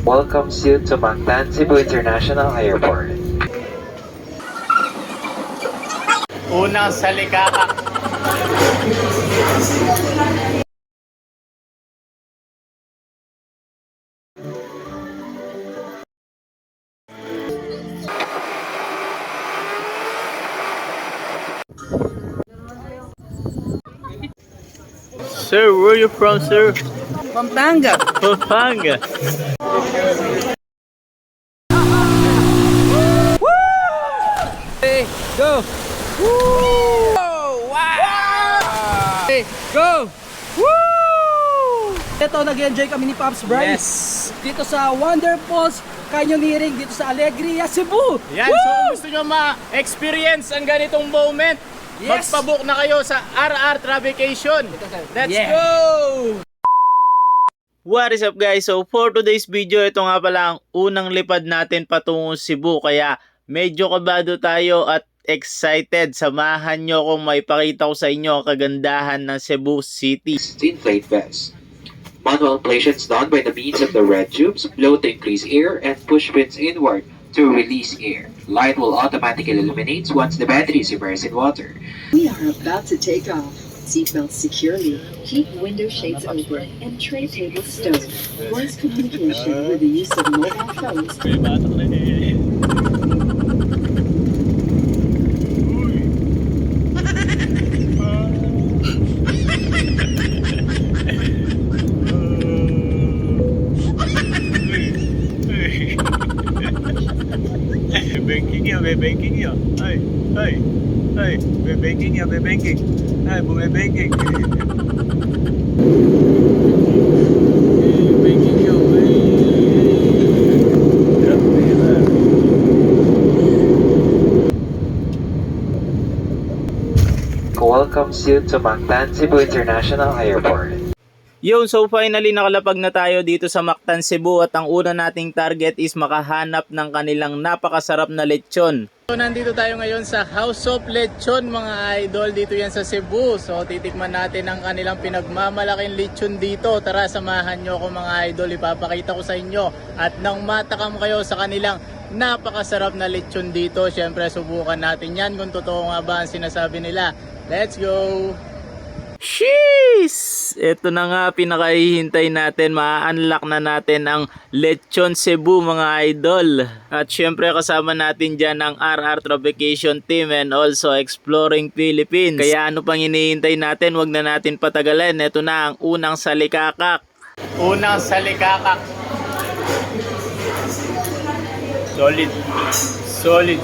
welcomes you to Mactan Cebu International Airport. Unang salikaka. Sir, where are you from, sir? Pampanga. Pampanga. Hey, go! Woo! Wow! Hey, go! Woo! Ito, nag-enjoy kami ni Pops Brian. Yes. Dito sa Wonder Falls Canyoneering, dito sa Alegria, Cebu. Yan, so kung gusto nyo ma-experience ang ganitong moment, Yes. magpabook na kayo sa RR Travelcation. Let's Yeah. go! What is up guys? So for today's video, ito nga pala ang unang lipad natin patungong Cebu. Kaya medyo kabado tayo at excited. Samahan nyo kung may pakita ko sa inyo ang kagandahan ng Cebu City. Inflate vest. Manual inflation is done by the means of the red tubes, blow to increase air, and push pins inward to release air. Light will automatically illuminate once the battery is immersed in water. We are about to take off. Seatbelts securely, keep window shades open, and tray tables stowed. Voice communication with the use of mobile phones. Bebanking ya, bebanking ya. Ay, ay, ay, bebanking ya, bebanking. Ay, bumebanking. Bebanking ya, Welcomes you to Mactan Cebu International Airport. Yun, so finally nakalapag na tayo dito sa Mactan, Cebu at ang una nating target is makahanap ng kanilang napakasarap na lechon. So nandito tayo ngayon sa House of Lechon mga idol, dito yan sa Cebu. So titikman natin ang kanilang pinagmamalaking lechon dito. Tara, samahan nyo ako mga idol, ipapakita ko sa inyo. At nang matakam kayo sa kanilang napakasarap na lechon dito, syempre subukan natin yan kung totoo nga ba ang sinasabi nila. Let's go! Sheesh! Ito na nga pinakahihintay natin. Ma-unlock na natin ang Lechon Cebu mga idol. At syempre kasama natin dyan ang RR Travelcation Team and also Exploring Philippines. Kaya ano pang hinihintay natin? Wag na natin patagalin. Ito na ang unang salikakak. Unang salikakak. Solid. Solid.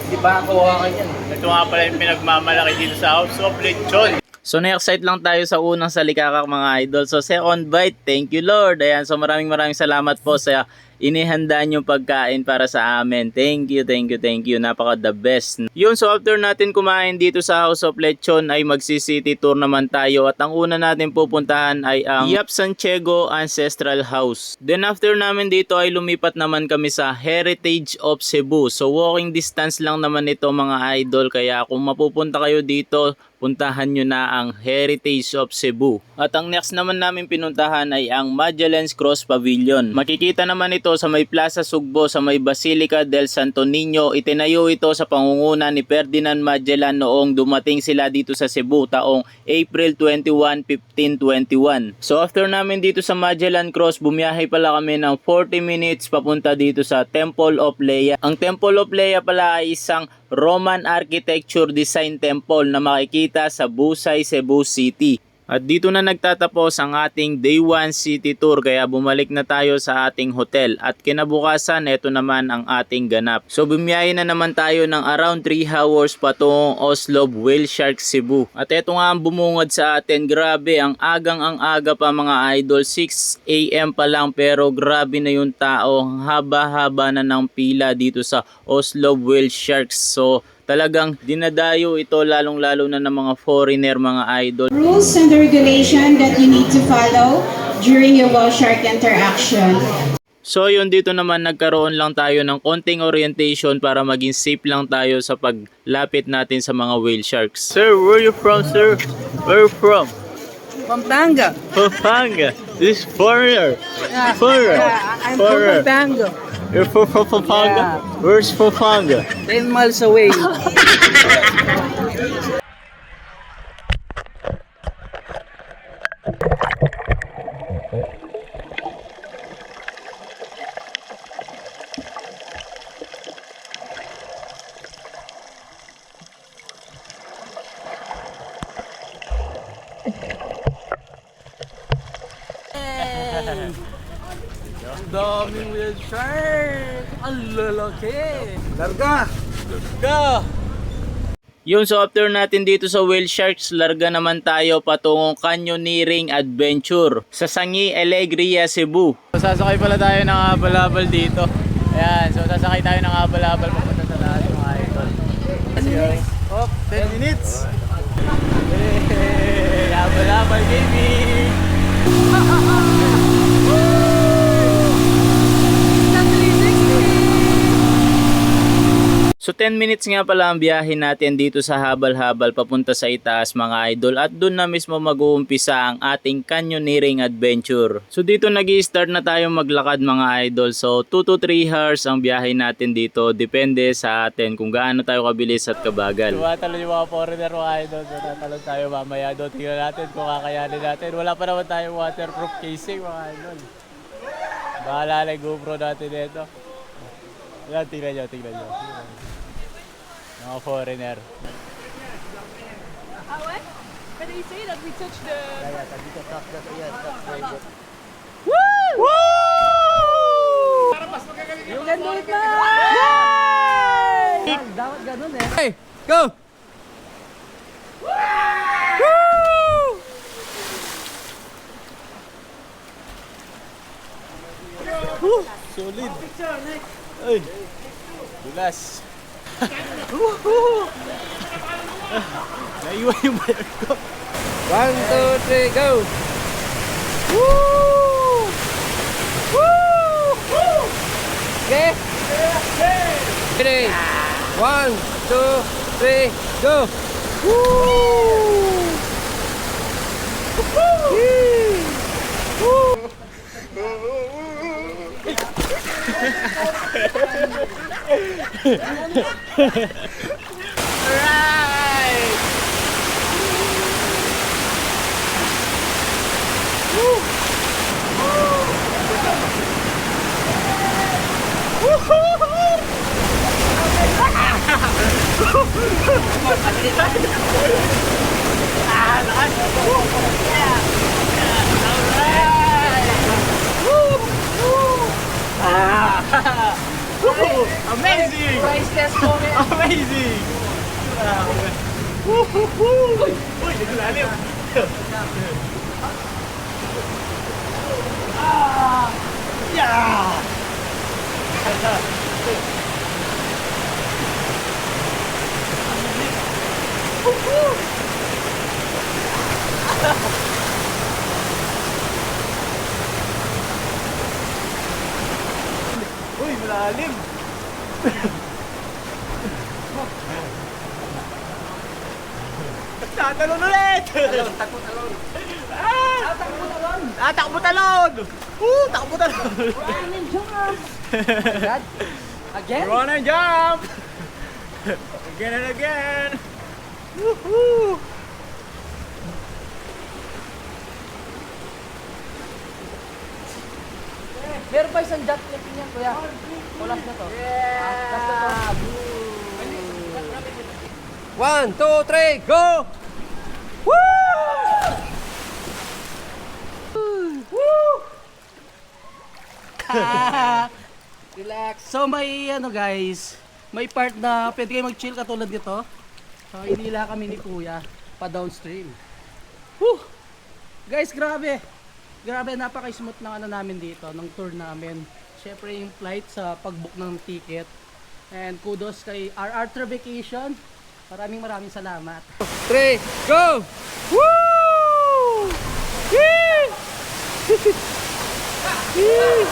Di ba ako hawakan yan? Ito nga pala yung pinagmamalaki dito sa House of Lechon. So na-excite lang tayo sa unang salikakak mga idol. So second bite, thank you Lord. Ayan, so maraming salamat po sa inihanda niyong pagkain para sa amin. Thank you, thank you, thank you. Napaka the best. Yun, so after natin kumain dito sa House of Lechon ay mag-city tour naman tayo. At ang una natin pupuntahan ay ang Yap Santiago Ancestral House. Then after namin dito ay lumipat naman kami sa Heritage of Cebu. So walking distance lang naman ito mga idol. Kaya kung mapupunta kayo dito, puntahan nyo na ang Heritage of Cebu. At ang next naman namin pinuntahan ay ang Magellan's Cross Pavilion. Makikita naman ito sa may Plaza Sugbo sa may Basilica del Santo Niño. Itinayo ito sa pangunguna ni Ferdinand Magellan noong dumating sila dito sa Cebu taong April 21, 1521. So after namin dito sa Magellan Cross, bumiyahe pala kami ng 40 minutes papunta dito sa Temple of Lea. Ang Temple of Lea pala ay isang Roman architecture design temple na makikita sa Busay, Cebu City. At dito na nagtatapos ang ating Day 1 City Tour kaya bumalik na tayo sa ating hotel. At kinabukasan, ito naman ang ating ganap. So bumiyahe na naman tayo ng around 3 hours patungong Oslob, Whale Shark, Cebu. At ito nga ang bumungad sa atin. Grabe, ang aga pa mga idol. 6 AM pa lang pero grabe na yung tao. Haba-haba na ng pila dito sa Oslob, Whale Sharks. So talagang dinadayo ito lalong-lalo na ng mga foreigner mga idol. Rules and the regulation that you need to follow during your whale shark interaction. So yun, dito naman nagkaroon lang tayo ng konting orientation para maging safe lang tayo sa paglapit natin sa mga whale sharks. Sir, where are you from, sir? Where are you from? Pampanga. Pampanga. This foreigner. Yeah. Foreigner. Yeah, I'm Foreigner. from Pampanga. You're from Pampanga? Yeah. Where's Pampanga? 10 miles away. Daming whale shark! Ang lalaki! Larga! Larga! Yun, so after natin dito sa Whale Sharks, larga naman tayo patungong Canyoneering Adventure sa Sangi, Alegria, Cebu. Sasakay pala tayo ng habal-habal dito. Ayan, so sasakay tayo ng habal-habal papunta sa lahat mga idol. Let's go. Oh, 10 minutes! Hey, habal-habal baby! So 10 minutes nga pala ang biyahe natin dito sa habal-habal papunta sa itaas mga idol, at doon na mismo mag-uumpisa ang ating canyoneering adventure. So dito nag-i-start na tayo maglakad mga idol. So 2 to 3 hours ang biyahe natin dito, depende sa atin kung gaano tayo kabilis at kabagal. Tumatalon yung mga foreigner mga idol, so tatalon tayo mamaya doon. Tingnan natin kung kakayanin natin. Wala pa naman tayong waterproof casing mga idol. Bahala na yung GoPro natin dito. Ayan, tingnan nyo, tingnan nyo. Mga foreigner. What? But they say that we touch the... Woo! You can do it na! Dapat ganun eh. Hey, go! Solid. Ay. Dulas. Naiwan yung bayar ko. 1, 2, 3, go! Okay? Ready? 1, 2, 3, go! Alright! Amazing! Price test mo eh. Amazing! Uy, naglalim! Yeah! Uy, malalim! Tatalon ulit! Takbo talon. Takbo talon! Takbo talon! Run and jump! Agad? Again? Run and jump! Again and again! Woohoo! Meron pa isang jet clipping yan, kuya. O last na to? Last na to. 1, 2, 3, go! Relax. So may ano guys, may part na pwede kayo mag-chill katulad nito. So inila kami ni kuya pa downstream. Whew! Guys, grabe. Grabe, napaka-smooth ng ano namin dito, ng tour namin. Syempre yung flight sa pag-book ng ticket. And kudos kay RR Tour Vacation. Maraming salamat. 3, go! Woo! Yee! Yee!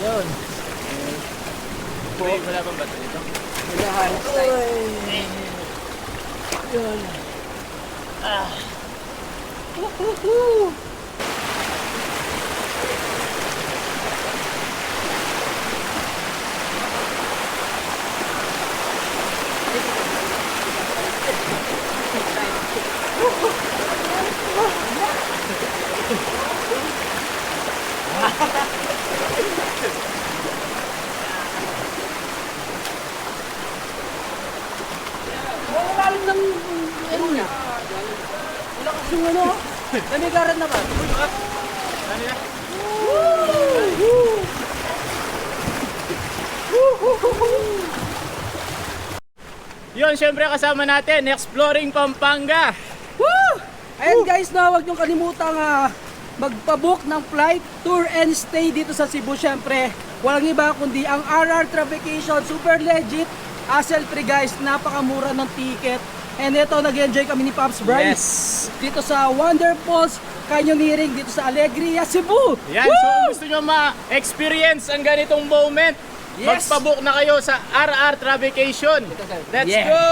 Yun. Wala bang bato dito? Yun. Wala lalim ng ano niya. Wala kasing ano. Namigaran na ba? Yun, syempre kasama natin, Exploring Pampanga. Woo! Ayan guys, na huwag niyong kalimutang magpabook ng flight, tour and stay dito sa Cebu. Syempre, walang iba kundi ang RR Travelcation. Super legit, hassle free guys, napakamura ng ticket. And ito, nag-enjoy kami ni Pops Bryce. Yes. Dito sa Wonderfalls Canyoneering, dito sa Alegria, Cebu. Yan, so kung gusto nyo ma-experience ang ganitong moment, Yes. magpabook na kayo sa RR Travelcation. Let's Yeah. go!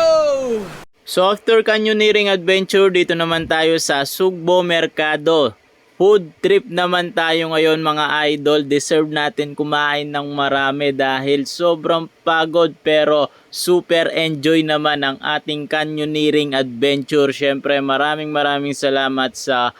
So after canyoneering adventure, dito naman tayo sa Sugbo Mercado. Food trip naman tayo ngayon mga idol. Deserve natin kumain ng marami dahil sobrang pagod pero super enjoy naman ang ating canyoneering adventure. Syempre maraming salamat sa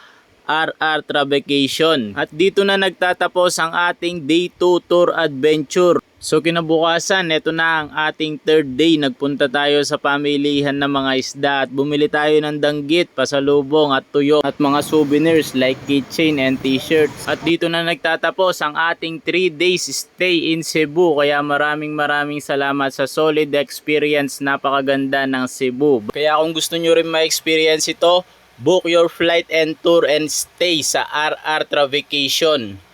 RR Travelcation. At dito na nagtatapos ang ating day 2 tour adventure. So kinabukasan, ito na ang ating third day. Nagpunta tayo sa pamilihan ng mga isda at bumili tayo ng danggit, pasalubong at tuyo at mga souvenirs like keychain and t-shirts. At dito na nagtatapos ang ating 3 days stay in Cebu. Kaya maraming salamat sa solid experience. Napakaganda ng Cebu. Kaya kung gusto nyo rin ma-experience ito, book your flight and tour and stay sa RR Travelcation.